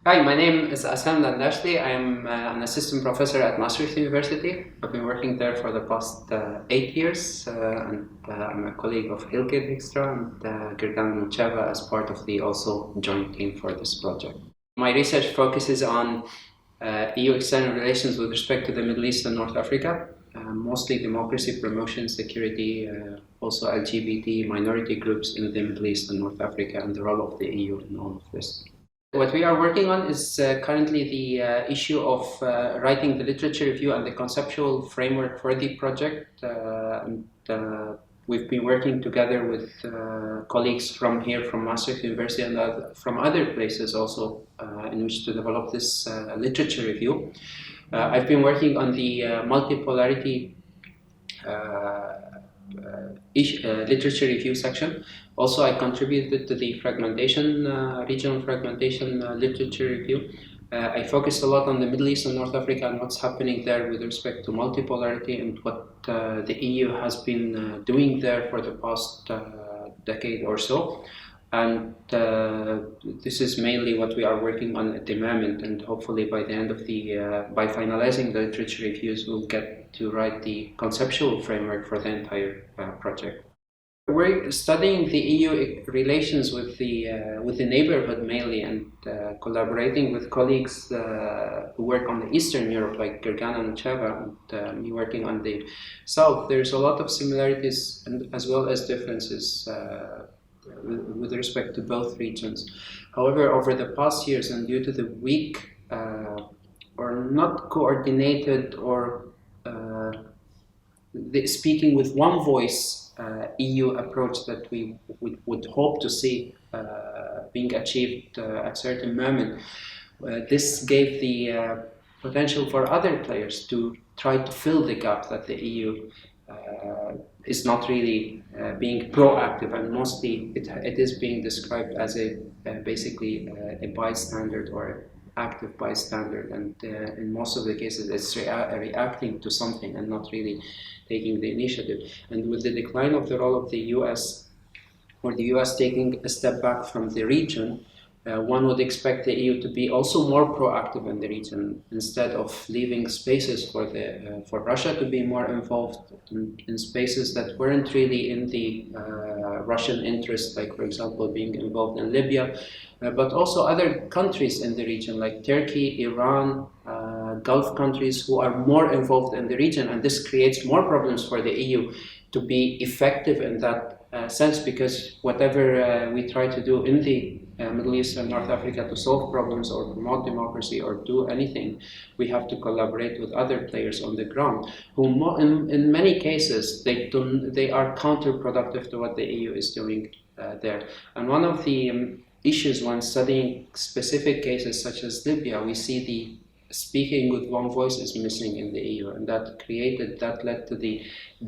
Hi, my name is Assem Dandashly. I'm an assistant professor at Maastricht University. I've been working there for the past 8 years, and I'm a colleague of Ilke Dijkstra and Gergana Nucheva as part of the also joint team for this project. My research focuses on EU external relations with respect to the Middle East and North Africa, mostly democracy promotion, security, also LGBT minority groups in the Middle East and North Africa, and the role of the EU in all of this. What we are working on is currently the issue of writing the literature review and the conceptual framework for the project. We've been working together with colleagues from here, from Maastricht University, and from other places also in which to develop this literature review. I've been working on the multipolarity literature review section. Also, I contributed to the fragmentation, regional fragmentation literature review. I focused a lot on the Middle East and North Africa and what's happening there with respect to multipolarity and what the EU has been doing there for the past decade or so. And this is mainly what we are working on at the moment, and hopefully by the end of the, by finalizing the literature reviews, we'll get to write the conceptual framework for the entire project. We're studying the EU relations with the neighborhood mainly, and collaborating with colleagues who work on the Eastern Europe, like Gergana Nucheva, and me working on the South. There's a lot of similarities and as well as differences with respect to both regions. However, over the past years, and due to the weak or not coordinated or the speaking with one voice EU approach that we would hope to see being achieved at certain moment, this gave the potential for other players to try to fill the gap that the EU is not really being proactive, and mostly it is being described as a basically a bystander or active bystander, and in most of the cases it's reacting to something and not really taking the initiative. And with the decline of the role of the US, or the US taking a step back from the region, one would expect the EU to be also more proactive in the region, instead of leaving spaces for Russia to be more involved in spaces that weren't really in the Russian interest, like for example being involved in Libya, but also other countries in the region like Turkey, Iran, Gulf countries who are more involved in the region, and this creates more problems for the EU to be effective in that sense, because whatever we try to do in the Middle East and North Africa to solve problems or promote democracy or do anything, we have to collaborate with other players on the ground, who in many cases they are counterproductive to what the EU is doing there. And one of the issues when studying specific cases such as Libya, we see the speaking with one voice is missing in the EU, and that led to the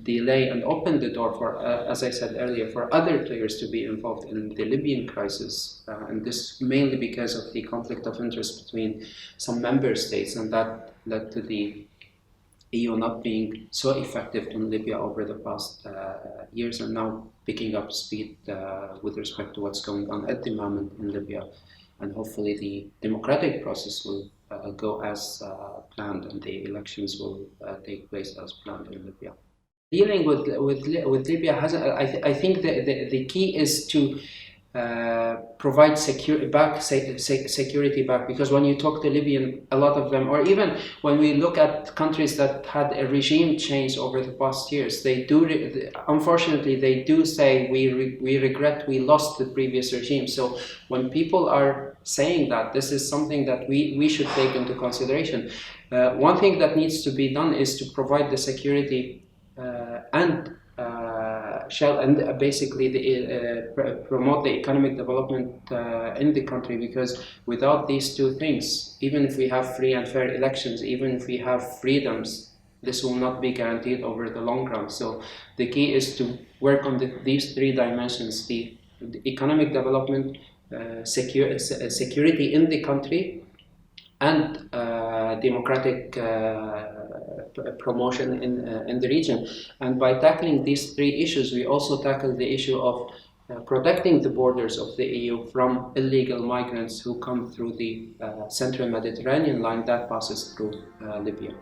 delay and opened the door for, as I said earlier, for other players to be involved in the Libyan crisis, and this mainly because of the conflict of interest between some member states, and that led to the EU not being so effective in Libya over the past years, and now picking up speed with respect to what's going on at the moment in Libya. And hopefully the democratic process will go as planned, and the elections will take place as planned in Libya. Dealing with Libya I think the key is to provide security back, because when you talk to Libyan, a lot of them, or even when we look at countries that had a regime change over the past years, they do unfortunately they do say we regret we lost the previous regime. So when people are saying that, this is something that we should take into consideration. One thing that needs to be done is to provide the security and basically promote the economic development in the country, because without these two things, even if we have free and fair elections, even if we have freedoms, this will not be guaranteed over the long run. So the key is to work on these three dimensions: the economic development, security in the country, and democratic promotion in the region. And by tackling these three issues, we also tackle the issue of protecting the borders of the EU from illegal migrants who come through the central Mediterranean line that passes through Libya.